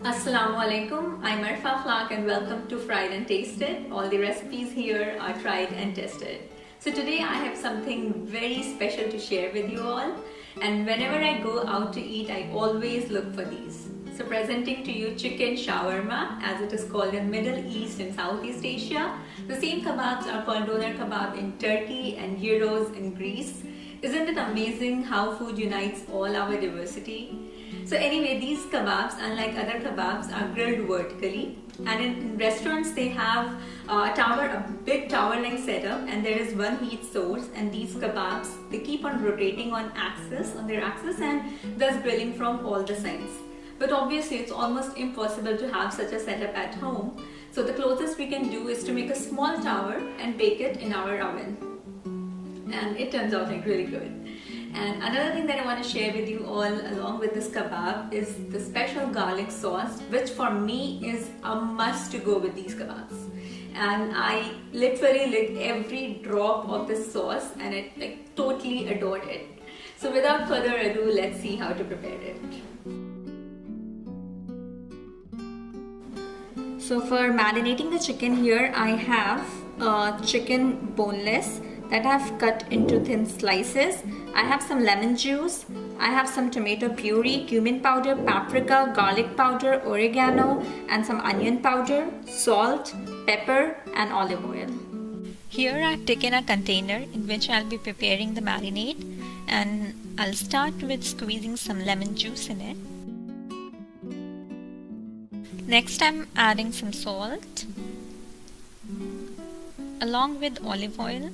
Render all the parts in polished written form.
Assalamu alaikum, I'm Arfa Flak and welcome to Fried and Tasted. All the recipes here are tried and tested. So today I have something very special to share with you all, and whenever I go out to eat I always look for these. So presenting to you chicken shawarma, as it is called in Middle East and Southeast Asia. The same kebabs are called doner kebab in Turkey and gyros in Greece. Isn't it amazing how food unites all our diversity? So anyway, these kebabs, unlike other kebabs, are grilled vertically, and in restaurants they have a big tower-like setup, and there is one heat source, and these kebabs, they keep on rotating on their axis, and thus grilling from all the sides. But obviously it's almost impossible to have such a setup at home, so the closest we can do is to make a small tower and bake it in our oven, and it turns out like really good. And another thing that I want to share with you all along with this kebab is the special garlic sauce, which for me is a must to go with these kebabs. And I literally licked every drop of this sauce and I totally adored it. So without further ado, let's see how to prepare it. So for marinating the chicken here, I have chicken boneless that I've cut into thin slices. I have some lemon juice, I have some tomato puree, cumin powder, paprika, garlic powder, oregano, and some onion powder, salt, pepper, and olive oil. Here I've taken a container in which I'll be preparing the marinade, and I'll start with squeezing some lemon juice in it. Next I'm adding some salt along with olive oil.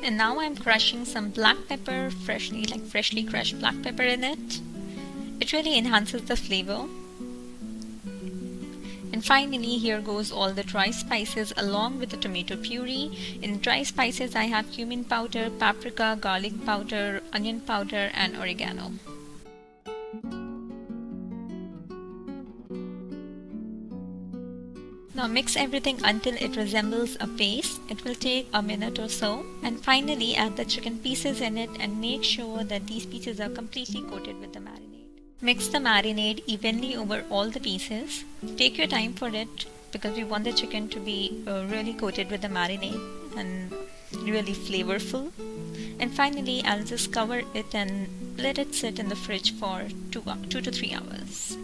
And now I'm crushing some black pepper, freshly crushed black pepper in it. It really enhances the flavor. And finally, here goes all the dry spices along with the tomato puree. In dry spices, I have cumin powder, paprika, garlic powder, onion powder, and oregano. Now mix everything until it resembles a paste. It will take a minute or so. And finally add the chicken pieces in it and make sure that these pieces are completely coated with the marinade. Mix the marinade evenly over all the pieces. Take your time for it because we want the chicken to be really coated with the marinade and really flavorful. And finally I'll just cover it and let it sit in the fridge for 2 to 3 hours.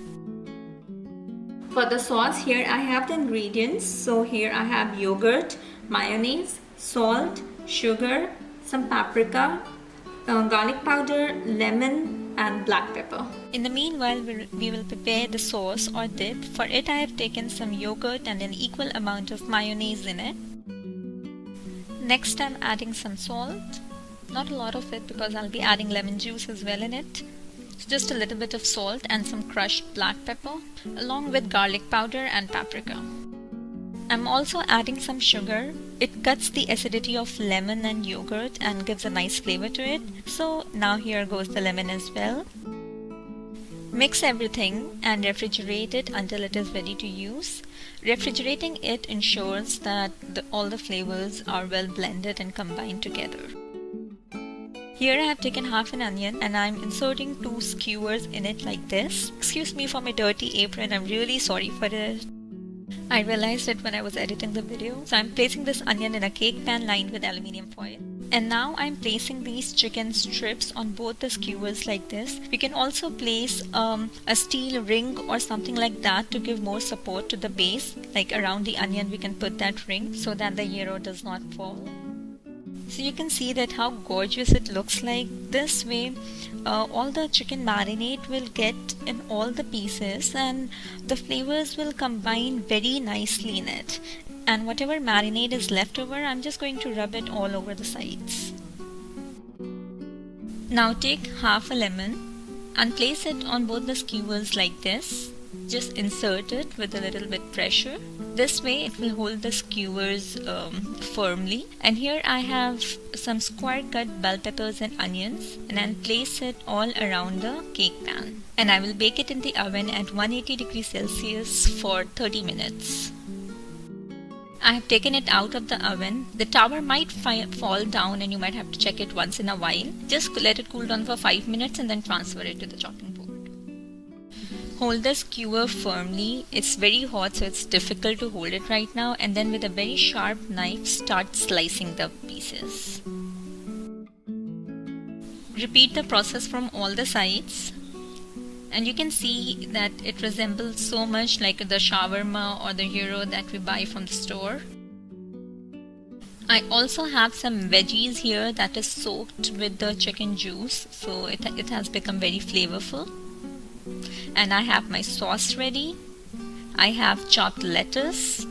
For the sauce, here I have the ingredients. So here I have yogurt, mayonnaise, salt, sugar, some paprika, garlic powder, lemon, and black pepper. In the meanwhile, we will prepare the sauce or dip. For it I have taken some yogurt and an equal amount of mayonnaise in it. Next I'm adding some salt. Not a lot of it because I'll be adding lemon juice as well in it. Just a little bit of salt and some crushed black pepper along with garlic powder and paprika. I'm also adding some sugar. It cuts the acidity of lemon and yogurt and gives a nice flavor to it. So now here goes the lemon as well. Mix everything and refrigerate it until it is ready to use. Refrigerating it ensures that all the flavors are well blended and combined together. Here I have taken half an onion and I'm inserting 2 skewers in it like this. Excuse me for my dirty apron, I'm really sorry for it. I realized it when I was editing the video. So I'm placing this onion in a cake pan lined with aluminium foil. And now I'm placing these chicken strips on both the skewers like this. We can also place a steel ring or something like that to give more support to the base. Like around the onion we can put that ring so that the gyro does not fall. So you can see that how gorgeous it looks like. This way all the chicken marinade will get in all the pieces and the flavors will combine very nicely in it. And whatever marinade is left over, I'm just going to rub it all over the sides. Now take half a lemon and place it on both the skewers like this. Just insert it with a little bit pressure. This way it will hold the skewers firmly. And here I have some square cut bell peppers and onions, and I'll place it all around the cake pan. And I will bake it in the oven at 180 degrees Celsius for 30 minutes. I have taken it out of the oven. The tower might fall down and you might have to check it once in a while. Just let it cool down for 5 minutes and then transfer it to the chopping board. Hold the skewer firmly. It's very hot, so it's difficult to hold it right now, and then with a very sharp knife start slicing the pieces. Repeat the process from all the sides. And you can see that it resembles so much like the shawarma or the gyro that we buy from the store. I also have some veggies here that is soaked with the chicken juice, so it has become very flavorful. And I have my sauce ready. I have chopped lettuce.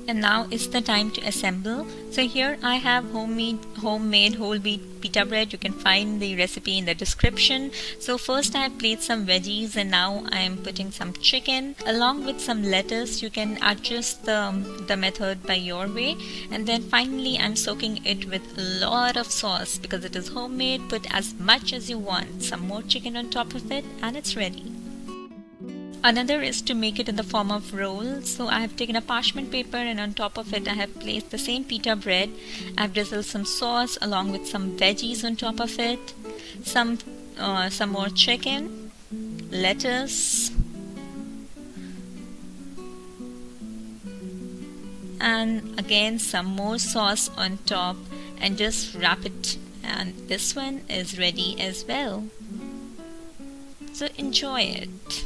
And now it's the time to assemble. So here I have homemade whole wheat pita bread. You can find the recipe in the description. So first I have placed some veggies, and now I am putting some chicken along with some lettuce. You can adjust the method by your way. And then finally I'm soaking it with a lot of sauce because it is homemade. Put as much as you want. Some more chicken on top of it, and it's ready. Another is to make it in the form of rolls. So I have taken a parchment paper, and on top of it I have placed the same pita bread. I have drizzled some sauce along with some veggies on top of it, some more chicken, lettuce, and again some more sauce on top, and just wrap it, and this one is ready as well. So enjoy it.